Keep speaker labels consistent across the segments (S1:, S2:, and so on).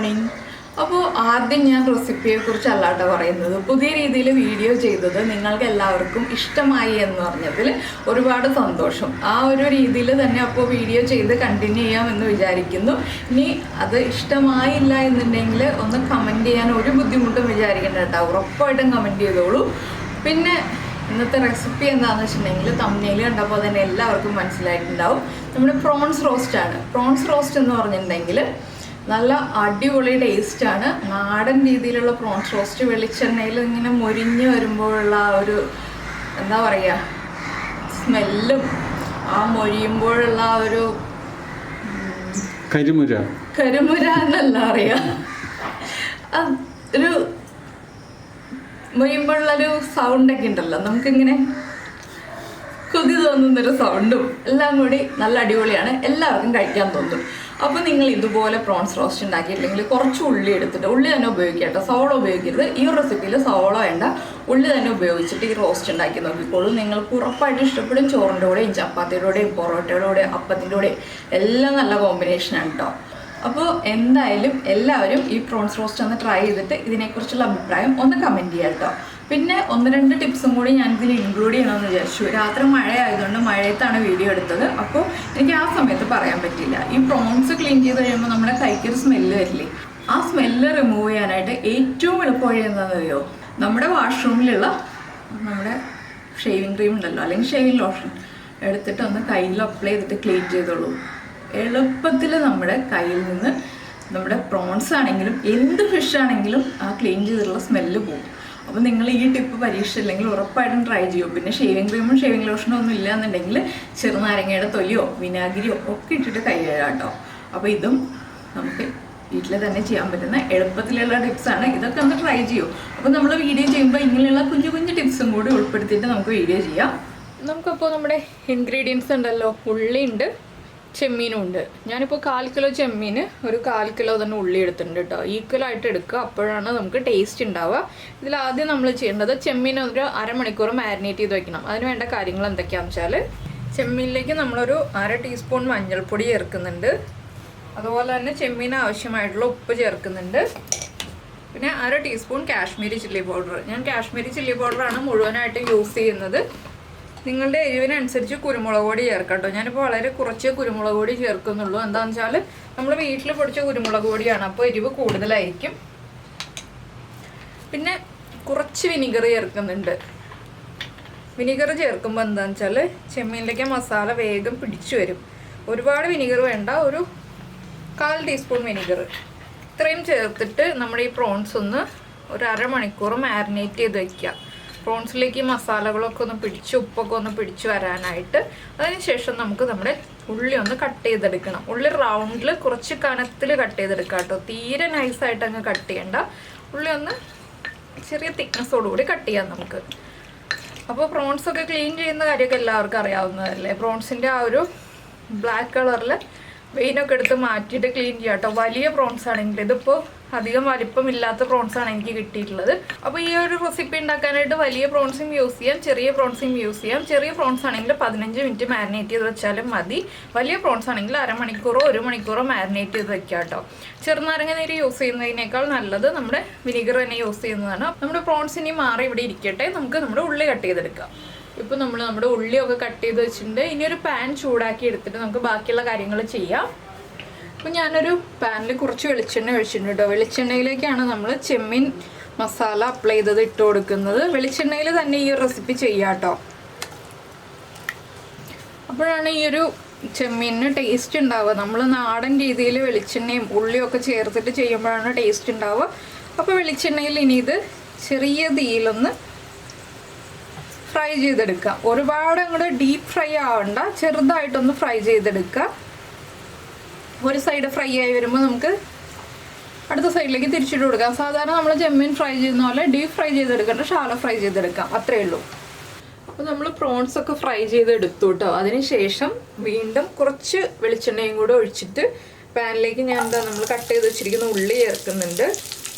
S1: Morning. അപ്പോൾ ആദ്യം ഞാൻ റെസിപ്പിയെക്കുറിച്ചല്ലാട്ടോ പറയുന്നത്. പുതിയ രീതിയിൽ വീഡിയോ ചെയ്തത് നിങ്ങൾക്ക് എല്ലാവർക്കും ഇഷ്ടമായി എന്ന് പറഞ്ഞതിൽ ഒരുപാട് സന്തോഷം. ആ ഒരു രീതിയിൽ തന്നെ അപ്പോൾ വീഡിയോ ചെയ്ത് കണ്ടിന്യൂ ചെയ്യാമെന്ന് വിചാരിക്കുന്നു. ഇനി അത് ഇഷ്ടമായില്ല എന്നുണ്ടെങ്കിൽ ഒന്ന് കമൻറ്റ് ചെയ്യാൻ ഒരു ബുദ്ധിമുട്ടും വിചാരിക്കേണ്ട കേട്ടോ. ഉറപ്പായിട്ടും കമൻറ്റ് ചെയ്തോളൂ. പിന്നെ ഇന്നത്തെ റെസിപ്പി എന്താണെന്ന് വെച്ചിട്ടുണ്ടെങ്കിൽ തമ്മിൽ കണ്ടപ്പോൾ തന്നെ എല്ലാവർക്കും മനസ്സിലായിട്ടുണ്ടാവും. നമ്മുടെ പ്രോൺസ് റോസ്റ്റാണ്. പ്രോൺസ് റോസ്റ്റ് എന്ന് പറഞ്ഞിട്ടുണ്ടെങ്കിൽ നല്ല അടിപൊളി ടേസ്റ്റാണ്. നാടൻ രീതിയിലുള്ള പ്രോൺസ് റോസ്റ്റ് വെളിച്ചെണ്ണയിൽ ഇങ്ങനെ മൊരിഞ്ഞ് വരുമ്പോഴുള്ള ആ ഒരു എന്താ പറയുക സ്മെല്ലും ആ മൊരിയുമ്പോഴുള്ള ആ ഒരു കരിമുര എന്നല്ല അറിയാം, ഒരു മൊരിയുമ്പോഴുള്ളൊരു സൗണ്ടൊക്കെ ഉണ്ടല്ലോ, നമുക്കിങ്ങനെ കൊതി തോന്നുന്നൊരു സൗണ്ടും എല്ലാം കൂടി നല്ല അടിപൊളിയാണ്. എല്ലാവർക്കും കഴിക്കാൻ തോന്നും. അപ്പോൾ നിങ്ങൾ ഇതുപോലെ പ്രോൺസ് റോസ്റ്റ് ഉണ്ടാക്കിയില്ലെങ്കിൽ കുറച്ച് ഉള്ളി എടുത്തിട്ട്, ഉള്ളി തന്നെ ഉപയോഗിക്കുക കേട്ടോ, സവോള ഉപയോഗിക്കരുത്. ഈ റെസിപ്പിയിൽ സവോള വേണ്ട, ഉള്ളി തന്നെ ഉപയോഗിച്ചിട്ട് ഈ റോസ്റ്റ് ഉണ്ടാക്കി നോക്കിക്കോളൂ. നിങ്ങൾക്ക് ഉറപ്പായിട്ട് ഇഷ്ടപ്പെടും. ചോറിൻ്റെ കൂടെയും ചപ്പാത്തിയുടെ കൂടെയും പൊറോട്ടയുടെ കൂടെയും അപ്പത്തിൻ്റെ കൂടെയും എല്ലാം നല്ല കോമ്പിനേഷനാണ് കേട്ടോ. അപ്പോൾ എന്തായാലും എല്ലാവരും ഈ പ്രോൺസ് റോസ്റ്റ് ഒന്ന് ട്രൈ ചെയ്തിട്ട് ഇതിനെക്കുറിച്ചുള്ള അഭിപ്രായം ഒന്ന് കമൻറ്റ് ചെയ്യാം കേട്ടോ. പിന്നെ 1-2 ടിപ്സും കൂടി ഞാനിതിൽ ഇൻക്ലൂഡ് ചെയ്യണമെന്ന് വിചാരിച്ചു. രാത്രി മഴയായതുകൊണ്ട് മഴയത്താണ് വീഡിയോ എടുത്തത്. അപ്പോൾ എനിക്ക് ആ സമയത്ത് പറയാൻ പറ്റില്ല. ഈ പ്രോൺസ് ക്ലീൻ ചെയ്ത് കഴിയുമ്പോൾ നമ്മുടെ കൈക്കൊരു സ്മെല്ല് വരില്ലേ, ആ സ്മെല്ല് റിമൂവ് ചെയ്യാനായിട്ട് ഏറ്റവും എളുപ്പം വഴി എന്താണെന്ന് അറിയോ, നമ്മുടെ വാഷ്റൂമിലുള്ള നമ്മുടെ ഷേവിങ് ക്രീം ഉണ്ടല്ലോ, അല്ലെങ്കിൽ ഷേവിങ് ലോഷൻ എടുത്തിട്ട് ഒന്ന് കയ്യിൽ അപ്ലൈ ചെയ്തിട്ട് ക്ലീൻ ചെയ്തോളൂ. എളുപ്പത്തിൽ നമ്മുടെ കയ്യിൽ നിന്ന് നമ്മുടെ പ്രോൺസ് ആണെങ്കിലും എന്ത് ഫിഷ് ആണെങ്കിലും ആ ക്ലീൻ ചെയ്തിട്ടുള്ള സ്മെല്ല് പോകും. അപ്പോൾ നിങ്ങൾ ഈ ടിപ്പ് പരീക്ഷിച്ചില്ലെങ്കിൽ ഉറപ്പായിട്ടും ട്രൈ ചെയ്യും. പിന്നെ ഷേവിങ് ക്രീമും ഷേവിങ് ലോഷനും ഒന്നും ഇല്ല എന്നുണ്ടെങ്കിൽ ചെറുനാരങ്ങയുടെ തൊലിയോ വിനാഗിരിയോ ഒക്കെ ഇട്ടിട്ട് കൈ കഴുകാം കേട്ടോ. അപ്പോൾ ഇതും നമുക്ക് വീട്ടിൽ തന്നെ ചെയ്യാൻ പറ്റുന്ന എളുപ്പത്തിലുള്ള ടിപ്സാണ്. ഇതൊക്കെ ഒന്ന് ട്രൈ ചെയ്യൂ. അപ്പോൾ നമ്മൾ വീഡിയോ ചെയ്യുമ്പോൾ ഇങ്ങനെയുള്ള കുഞ്ഞു കുഞ്ഞു ടിപ്സും കൂടി ഉൾപ്പെടുത്തിയിട്ട് നമുക്ക് വീഡിയോ ചെയ്യാം. നമുക്കപ്പോൾ നമ്മുടെ ഇൻഗ്രീഡിയൻസ് ഉണ്ടല്ലോ, ഉള്ളിയുണ്ട്, ചെമ്മീനും ഉണ്ട്. ഞാനിപ്പോൾ 1/4 കിലോ ചെമ്മീന്, ഒരു 1/4 കിലോ തന്നെ ഉള്ളി എടുത്തിട്ടുണ്ട് കേട്ടോ. ഈക്വലായിട്ട് എടുക്കുക, അപ്പോഴാണ് നമുക്ക് ടേസ്റ്റ് ഉണ്ടാവുക. ഇതിൽ ആദ്യം നമ്മൾ ചെയ്യേണ്ടത് ചെമ്മീൻ ഒരു അരമണിക്കൂർ മാരിനേറ്റ് ചെയ്ത് വെക്കണം. അതിന് വേണ്ട കാര്യങ്ങൾ എന്തൊക്കെയാണെന്ന് വെച്ചാൽ, ചെമ്മീനിലേക്ക് നമ്മളൊരു 1/2 ടീസ്പൂൺ മഞ്ഞൾപ്പൊടി ചേർക്കുന്നുണ്ട്. അതുപോലെ തന്നെ ചെമ്മീന് ആവശ്യമായിട്ടുള്ള ഉപ്പ് ചേർക്കുന്നുണ്ട്. പിന്നെ 1/2 ടീസ്പൂൺ കാശ്മീരി ചില്ലി പൗഡർ. ഞാൻ കാശ്മീരി ചില്ലി പൗഡറാണ് മുഴുവനായിട്ട് യൂസ് ചെയ്യുന്നത്. നിങ്ങളുടെ എരിവിനനുസരിച്ച് കുരുമുളക് പൊടി ചേർക്കാം കേട്ടോ. ഞാനിപ്പോൾ വളരെ കുറച്ച് കുരുമുളക് പൊടി ചേർക്കുന്നുള്ളൂ. എന്താണെന്ന് വെച്ചാൽ നമ്മൾ വീട്ടിൽ പൊടിച്ച കുരുമുളക് പൊടിയാണ്, അപ്പോൾ എരിവ് കൂടുതലായിരിക്കും. പിന്നെ കുറച്ച് വിനിഗർ ചേർക്കുന്നുണ്ട്. വിനിഗർ ചേർക്കുമ്പോൾ എന്താണെന്ന് വെച്ചാൽ ചെമ്മീനിലേക്ക് മസാല വേഗം പിടിച്ചു വരും. ഒരുപാട് വിനിഗർ വേണ്ട, ഒരു 1/4 ടീസ്പൂൺ വിനിഗർ ഇത്രയും ചേർത്തിട്ട് നമ്മുടെ ഈ പ്രോൺസ് ഒന്ന് ഒരു അരമണിക്കൂർ മാരിനേറ്റ് ചെയ്ത് വയ്ക്കുക. പ്രോൺസിലേക്ക് മസാലകളൊക്കെ ഒന്ന് പിടിച്ച് ഉപ്പൊക്കെ ഒന്ന് പിടിച്ച് വരാനായിട്ട്. അതിനുശേഷം നമുക്ക് നമ്മുടെ ഉള്ളി ഒന്ന് കട്ട് ചെയ്തെടുക്കണം. ഉള്ളി റൗണ്ടിൽ കുറച്ച് കനത്തിൽ കട്ട് ചെയ്തെടുക്കുക കേട്ടോ. തീരെ നൈസായിട്ട് അങ്ങ് കട്ട് ചെയ്യണ്ട. ഉള്ളി ഒന്ന് ചെറിയ തിക്നെസ്സോടുകൂടി കട്ട് ചെയ്യാം നമുക്ക്. അപ്പോൾ പ്രോൺസൊക്കെ ക്ലീൻ ചെയ്യുന്ന കാര്യമൊക്കെ എല്ലാവർക്കും അറിയാവുന്നതല്ലേ. പ്രോൺസിൻ്റെ ആ ഒരു ബ്ലാക്ക് കളറിൽ വെയിനൊക്കെ എടുത്ത് മാറ്റിയിട്ട് ക്ലീൻ ചെയ്യാം കേട്ടോ. വലിയ പ്രോൺസ് ആണെങ്കിൽ, ഇതിപ്പോൾ അധികം വലിപ്പമില്ലാത്ത പ്രോൺസാണ് എനിക്ക് കിട്ടിയിട്ടുള്ളത്. അപ്പോൾ ഈ ഒരു റെസിപ്പി ഉണ്ടാക്കാനായിട്ട് വലിയ പ്രോൺസും യൂസ് ചെയ്യാം, ചെറിയ പ്രോൺസും യൂസ് ചെയ്യാം. ചെറിയ പ്രോൺസ് ആണെങ്കിൽ 15 മിനിറ്റ് മാരിനേറ്റ് ചെയ്ത് വെച്ചാലും മതി. വലിയ പ്രോൺസ് ആണെങ്കിൽ അരമണിക്കൂറോ 1 മണിക്കൂറോ മാരിനേറ്റ് ചെയ്ത് വെക്കാം കേട്ടോ. ചെറുനാരങ്ങ നീര് യൂസ് ചെയ്യുന്നതിനേക്കാൾ നല്ലത് നമ്മുടെ വിനിഗർ തന്നെ യൂസ് ചെയ്യുന്നതാണ്. നമ്മുടെ പ്രോൺസ് ഇനി മാറി ഇവിടെ ഇരിക്കട്ടെ, നമുക്ക് നമ്മുടെ ഉള്ളി കട്ട് ചെയ്തെടുക്കാം. ഇപ്പോൾ നമ്മൾ നമ്മുടെ ഉള്ളിയൊക്കെ കട്ട് ചെയ്ത് വെച്ചിട്ടുണ്ട്. ഇനി ഒരു പാൻ ചൂടാക്കി എടുത്തിട്ട് നമുക്ക് ബാക്കിയുള്ള കാര്യങ്ങൾ ചെയ്യാം. അപ്പോൾ ഞാനൊരു പാനിൽ കുറച്ച് വെളിച്ചെണ്ണ ഒഴിച്ചിട്ടുണ്ട് കേട്ടോ. വെളിച്ചെണ്ണയിലേക്കാണ് നമ്മൾ ചെമ്മീൻ മസാല അപ്ലൈ ചെയ്തത് ഇട്ട് കൊടുക്കുന്നത്. വെളിച്ചെണ്ണയിൽ തന്നെ ഈ റെസിപ്പി ചെയ്യാം കേട്ടോ. അപ്പോഴാണ് ഈ ഒരു ചെമ്മീനിന് ടേസ്റ്റ് ഉണ്ടാവുക. നമ്മൾ നാടൻ രീതിയിൽ വെളിച്ചെണ്ണയും ഉള്ളിയും ഒക്കെ ചേർത്തിട്ട് ചെയ്യുമ്പോഴാണ് ടേസ്റ്റ് ഉണ്ടാവുക. അപ്പോൾ വെളിച്ചെണ്ണയിൽ ഇനി ഇത് ചെറിയ തീയിലൊന്ന് ഫ്രൈ ചെയ്തെടുക്കുക. ഒരുപാട് അങ്ങോട്ട് ഡീപ്പ് ഫ്രൈ ആവണ്ട, ചെറുതായിട്ടൊന്ന് ഫ്രൈ ചെയ്തെടുക്കുക. ഒരു സൈഡ് ഫ്രൈ ആയി വരുമ്പോൾ നമുക്ക് അടുത്ത സൈഡിലേക്ക് തിരിച്ചിട്ട് കൊടുക്കാം. സാധാരണ നമ്മൾ ചെമ്മീൻ ഫ്രൈ ചെയ്യുന്ന പോലെ ഡീപ്പ് ഫ്രൈ ചെയ്തെടുക്കേണ്ട, ഷാലോ ഫ്രൈ ചെയ്തെടുക്കാം, അത്രയേ ഉള്ളൂ. അപ്പോൾ നമ്മൾ പ്രോൺസ് ഒക്കെ ഫ്രൈ ചെയ്തെടുത്തു കേട്ടോ. അതിനുശേഷം വീണ്ടും കുറച്ച് വെളിച്ചെണ്ണയും കൂടെ ഒഴിച്ചിട്ട് പാനിലേക്ക് ഞാൻ നമ്മൾ കട്ട് ചെയ്ത് വെച്ചിരിക്കുന്ന ഉള്ളി ചേർക്കുന്നുണ്ട്.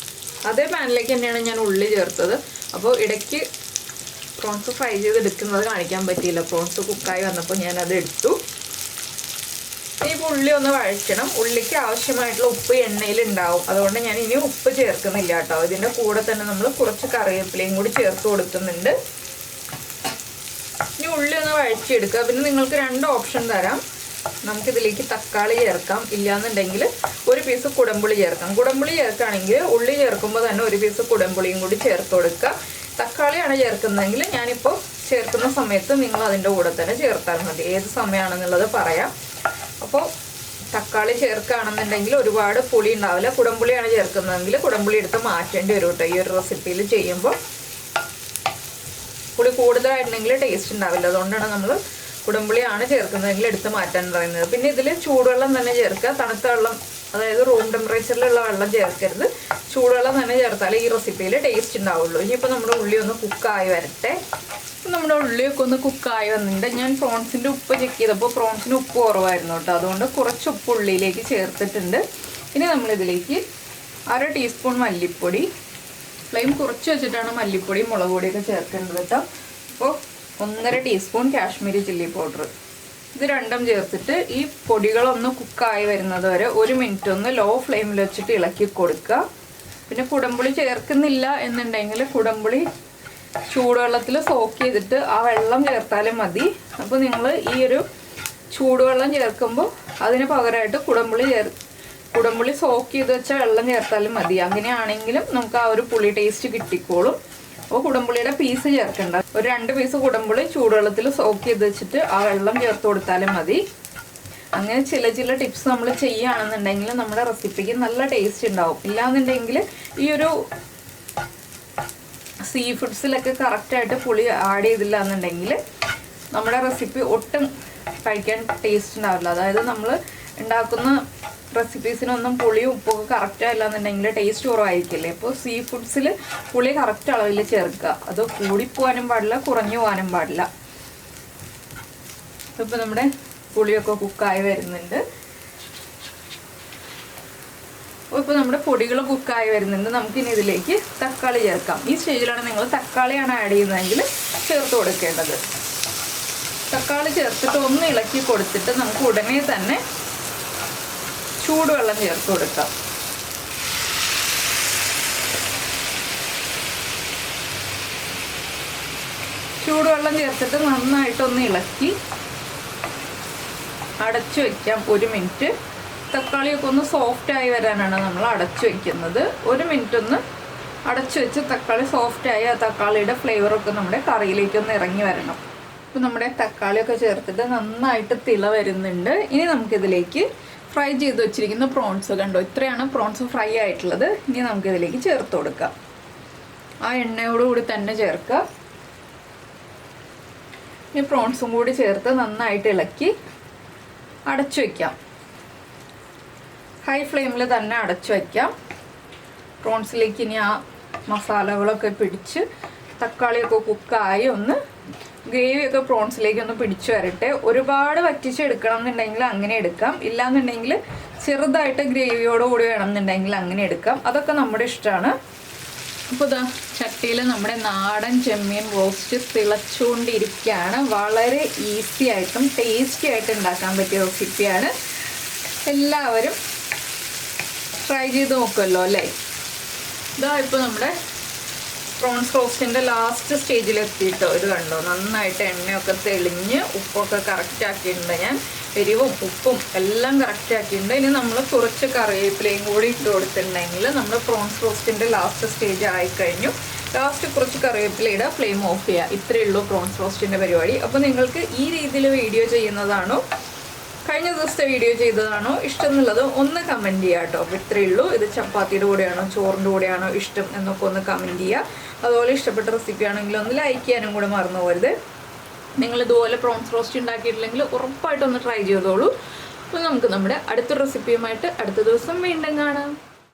S1: അതേ പാനിലേക്ക് തന്നെയാണ് ഞാൻ ഉള്ളി ചേർത്തത്. അപ്പോൾ ഇടയ്ക്ക് പ്രോൺസ് ഫ്രൈ ചെയ്തെടുക്കുന്നത് കാണിക്കാൻ പറ്റിയില്ല. പ്രോൺസ് കുക്കായി വന്നപ്പോൾ ഞാനത് എടുത്തു. ഈ ഇനിയിപ്പോൾ ഉള്ളി ഒന്ന് വഴറ്റണം. ഉള്ളിക്ക് ആവശ്യമായിട്ടുള്ള ഉപ്പ് എണ്ണയിൽ ഉണ്ടാവും, അതുകൊണ്ട് ഞാൻ ഇനി ഉപ്പ് ചേർക്കുന്നില്ല കേട്ടോ. ഇതിൻ്റെ കൂടെ തന്നെ നമ്മൾ കുറച്ച് കറിവേപ്പിലയും കൂടി ചേർത്ത് കൊടുക്കുന്നുണ്ട്. ഇനി ഉള്ളി ഒന്ന് വഴറ്റിയെടുക്കുക. പിന്നെ നിങ്ങൾക്ക് 2 ഓപ്ഷൻ തരാം. നമുക്കിതിലേക്ക് തക്കാളി ചേർക്കാം, ഇല്ലയെന്നുണ്ടെങ്കിൽ ഒരു പീസ് കുടംപുളി ചേർക്കാം. കുടംപുളി ചേർക്കുകയാണെങ്കിൽ ഉള്ളി ചേർക്കുമ്പോൾ തന്നെ ഒരു പീസ് കുടംപുളിയും കൂടി ചേർത്ത് കൊടുക്കുക. തക്കാളിയാണ് ചേർക്കുന്നതെങ്കിൽ ഞാനിപ്പോൾ ചേർക്കുന്ന സമയത്ത് നിങ്ങൾ അതിൻ്റെ കൂടെ തന്നെ ചേർത്താൽ മതി. ഏത് സമയമാണെന്നുള്ളത് പറയാം. അപ്പോൾ തക്കാളി ചേർക്കുകയാണെന്നുണ്ടെങ്കിൽ ഒരുപാട് പുളി ഉണ്ടാവില്ല. കുടംപുളിയാണ് ചേർക്കുന്നതെങ്കിൽ കുടംപുളി എടുത്ത് മാറ്റേണ്ടി വരും കേട്ടോ. ഈ ഒരു റെസിപ്പിയിൽ ചെയ്യുമ്പോൾ പുളി കൂടുതലായിട്ടുണ്ടെങ്കിൽ ടേസ്റ്റ് ഉണ്ടാവില്ല. അതുകൊണ്ടാണ് നമ്മൾ കുടംപുളിയാണ് ചേർക്കുന്നതെങ്കിൽ എടുത്ത് മാറ്റാൻ പറയുന്നത്. പിന്നെ ഇതിൽ ചൂടുവെള്ളം തന്നെ ചേർക്കുക. തണുത്ത വെള്ളം, അതായത് റൂം ടെമ്പറേച്ചറിലുള്ള വെള്ളം ചേർക്കരുത്. ചൂടുവെള്ളം തന്നെ ചേർത്താലേ ഈ റെസിപ്പിയിൽ ടേസ്റ്റ് ഉണ്ടാവുള്ളൂ. ഇനിയിപ്പോൾ നമ്മുടെ ഉള്ളി ഒന്ന് കുക്കായി വരട്ടെ. നമ്മുടെ ഉള്ളിയൊക്കെ ഒന്ന് കുക്കായി വന്നിട്ടുണ്ട്. ഞാൻ പ്രോൺസിൻ്റെ ഉപ്പ് ചെക്ക് ചെയ്തപ്പോൾ പ്രോൺസിന് ഉപ്പ് കുറവായിരുന്നു കേട്ടോ. അതുകൊണ്ട് കുറച്ച് ഉപ്പ് ഉള്ളിയിലേക്ക് ചേർത്തിട്ടുണ്ട്. ഇനി നമ്മളിതിലേക്ക് 1/2 ടീസ്പൂൺ മല്ലിപ്പൊടി, ഫ്ലെയിം കുറച്ച് വെച്ചിട്ടാണ് മല്ലിപ്പൊടി മുളക് പൊടിയൊക്കെ ചേർക്കേണ്ടത് കേട്ടോ. അപ്പോൾ 1/2 ടീസ്പൂൺ കാശ്മീരി ചില്ലി പൗഡർ, ഇത് രണ്ടും ചേർത്തിട്ട് ഈ പൊടികളൊന്ന് കുക്കായി വരുന്നത് വരെ 1 മിനിറ്റ് ഒന്ന് ലോ ഫ്ലെയിമിൽ വെച്ചിട്ട് ഇളക്കി കൊടുക്കുക. പിന്നെ കുടംപുളി ചേർക്കുന്നില്ല എന്നുണ്ടെങ്കിൽ കുടംപുളി ചൂടുവെള്ളത്തിൽ സോക്ക് ചെയ്തിട്ട് ആ വെള്ളം ചേർത്താലും മതി. അപ്പോൾ നിങ്ങൾ ഈ ഒരു ചൂടുവെള്ളം ചേർക്കുമ്പോൾ അതിന് പകരമായിട്ട് കുടംപുളി സോക്ക് ചെയ്ത് വെച്ച വെള്ളം ചേർത്താലും മതി. അങ്ങനെയാണെങ്കിലും നമുക്ക് ആ ഒരു പുളി ടേസ്റ്റ് കിട്ടിക്കോളും. അപ്പോൾ കുടംപുളിയുടെ പീസ് ചേർക്കണ്ട. ഒരു 2 പീസ് കുടംപുളി ചൂടുവെള്ളത്തിൽ സോക്ക് ചെയ്ത് വെച്ചിട്ട് ആ വെള്ളം ചേർത്ത് കൊടുത്താലും മതി. അങ്ങനെ ചില ടിപ്സ് നമ്മൾ ചെയ്യുകയാണെന്നുണ്ടെങ്കിൽ നമ്മുടെ റെസിപ്പിക്ക് നല്ല ടേസ്റ്റ് ഉണ്ടാവും. ഇല്ലാന്നുണ്ടെങ്കിൽ ഈ ഒരു സീ ഫുഡ്സിലൊക്കെ കറക്റ്റായിട്ട് പുളി ആഡ് ചെയ്തില്ല എന്നുണ്ടെങ്കിൽ നമ്മുടെ റെസിപ്പി ഒട്ടും കഴിക്കാൻ ടേസ്റ്റ് ഉണ്ടാവില്ല. അതായത് നമ്മൾ ഉണ്ടാക്കുന്ന റെസിപ്പീസിനൊന്നും പുളിയും ഉപ്പൊക്കെ കറക്റ്റ് ആയില്ല എന്നുണ്ടെങ്കിൽ ടേസ്റ്റ് കുറവായിരിക്കില്ലേ. അപ്പോൾ സീ ഫുഡ്സിൽ പുളി കറക്റ്റ് അളവിൽ ചേർക്കുക. അത് കൂടിപ്പോവാനും പാടില്ല, കുറഞ്ഞു പോകാനും പാടില്ല. ഇപ്പോൾ നമ്മുടെ പുളിയൊക്കെ കുക്കായി വരുന്നുണ്ട്. ഇപ്പോൾ നമ്മുടെ പൊടികൾ കുക്കായി വരുന്നുണ്ട്. നമുക്കിനി ഇതിലേക്ക് തക്കാളി ചേർക്കാം. ഈ സ്റ്റേജിലാണ് നിങ്ങൾ തക്കാളിയാണ് ആഡ് ചെയ്യുന്നതെങ്കിൽ ചേർത്ത് കൊടുക്കേണ്ടത്. തക്കാളി ചേർത്തിട്ട് ഒന്ന് ഇളക്കി കൊടുത്തിട്ട് നമുക്ക് ഉടനെ തന്നെ ചൂടുവെള്ളം ചേർത്ത് കൊടുക്കാം. ചൂടുവെള്ളം ചേർത്തിട്ട് നന്നായിട്ടൊന്ന് ഇളക്കി അടച്ചു വയ്ക്കാം 1 മിനിറ്റ്. തക്കാളിയൊക്കെ ഒന്ന് സോഫ്റ്റായി വരാനാണ് നമ്മൾ അടച്ചു വയ്ക്കുന്നത്. 1 മിനിറ്റ് ഒന്ന് അടച്ചു വെച്ച് തക്കാളി സോഫ്റ്റായി ആ തക്കാളിയുടെ ഫ്ലേവറൊക്കെ നമ്മുടെ കറിയിലേക്കൊന്ന് ഇറങ്ങി വരണം. അപ്പോൾ നമ്മുടെ തക്കാളിയൊക്കെ ചേർത്തിട്ട് നന്നായിട്ട് തിള വരുന്നുണ്ട്. ഇനി നമുക്കിതിലേക്ക് ഫ്രൈ ചെയ്ത് വെച്ചിരിക്കുന്ന പ്രോൺസ് കണ്ടോ, ഇത്രയാണ് പ്രോൺസ് ഫ്രൈ ആയിട്ടുള്ളത്. ഇനി നമുക്കിതിലേക്ക് ചേർത്ത് കൊടുക്കാം. ആ എണ്ണയോടുകൂടി തന്നെ ചേർക്കുക. ഇനി പ്രോൺസും കൂടി ചേർത്ത് നന്നായിട്ട് ഇളക്കി അടച്ചു വയ്ക്കാം. ഹൈ ഫ്ലെയിമിൽ തന്നെ അടച്ചു വയ്ക്കാം. പ്രോൺസിലേക്ക് ഇനി ആ മസാലകളൊക്കെ പിടിച്ച് തക്കാളിയൊക്കെ കുക്കായി ഒന്ന് ഗ്രേവിയൊക്കെ പ്രോൺസിലേക്ക് ഒന്ന് പിടിച്ചു വരട്ടെ. ഒരുപാട് വറ്റിച്ചെടുക്കണം എന്നുണ്ടെങ്കിൽ അങ്ങനെ എടുക്കാം. ഇല്ലാന്നുണ്ടെങ്കിൽ ചെറുതായിട്ട് ഗ്രേവിയോടുകൂടി വേണമെന്നുണ്ടെങ്കിൽ അങ്ങനെ എടുക്കാം. അതൊക്കെ നമ്മുടെ ഇഷ്ടമാണ്. അപ്പോൾ ഇതാ ചട്ടിയിൽ നമ്മുടെ നാടൻ ചെമ്മീൻ റോസ്റ്റ് തിളച്ചുകൊണ്ടിരിക്കുകയാണ്. വളരെ ഈസി ആയിട്ടും ടേസ്റ്റി ആയിട്ട് ഉണ്ടാക്കാൻ പറ്റിയ റെസിപ്പിയാണ്. എല്ലാവരും ട്രൈ ചെയ്ത് നോക്കുമല്ലോ അല്ലേ. ഇതാ ഇപ്പോൾ നമ്മുടെ പ്രോൺസ് റോസ്റ്റിൻ്റെ ലാസ്റ്റ് സ്റ്റേജിലെത്തിയിട്ടോ. ഇത് കണ്ടോ, നന്നായിട്ട് എണ്ണയൊക്കെ തെളിഞ്ഞ് ഉപ്പൊക്കെ കറക്റ്റ് ആക്കിയിട്ടുണ്ട്. ഞാൻ എരിവും ഉപ്പും എല്ലാം കറക്റ്റ് ആക്കിയിട്ടുണ്ട്. ഇനി നമ്മൾ കുറച്ച് കറിവേപ്പിലയും കൂടി ഇട്ട് കൊടുത്തിട്ടുണ്ടെങ്കിൽ നമ്മുടെ പ്രോൺസ് റോസ്റ്റിൻ്റെ ലാസ്റ്റ് സ്റ്റേജ് ആയിക്കഴിഞ്ഞു. ലാസ്റ്റ് കുറച്ച് കറിവേപ്പില ഇടുക, ഫ്ലെയിം ഓഫ് ചെയ്യുക. ഇത്രയേ ഉള്ളൂ പ്രോൺസ് റോസ്റ്റിൻ്റെ പരിപാടി. അപ്പോൾ നിങ്ങൾക്ക് ഈ രീതിയിൽ വീഡിയോ ചെയ്യുന്നതാണോ കഴിഞ്ഞ ദിവസത്തെ വീഡിയോ ചെയ്തതാണോ ഇഷ്ടം എന്നുള്ളത് ഒന്ന് കമൻറ്റ് ചെയ്യുക കേട്ടോ. അപ്പോൾ ഇത്രയേ ഉള്ളൂ. ഇത് ചപ്പാത്തിയുടെ കൂടെയാണോ ചോറിൻ്റെ കൂടെയാണോ ഇഷ്ടം എന്നൊക്കെ ഒന്ന് കമൻറ്റ് ചെയ്യുക. അതുപോലെ ഇഷ്ടപ്പെട്ട റെസിപ്പി ആണെങ്കിൽ ഒന്ന് ലൈക്ക് ചെയ്യാനും കൂടെ മറന്നു പോകരുത്. നിങ്ങൾ ഇതുപോലെ പ്രോൺസ് റോസ്റ്റ് ഉണ്ടാക്കിയിട്ടില്ലെങ്കിൽ ഉറപ്പായിട്ടൊന്ന് ട്രൈ ചെയ്തോളൂ. അപ്പോൾ നമുക്ക് നമ്മുടെ അടുത്ത റെസിപ്പിയുമായിട്ട് അടുത്ത ദിവസം വീണ്ടും കാണാം.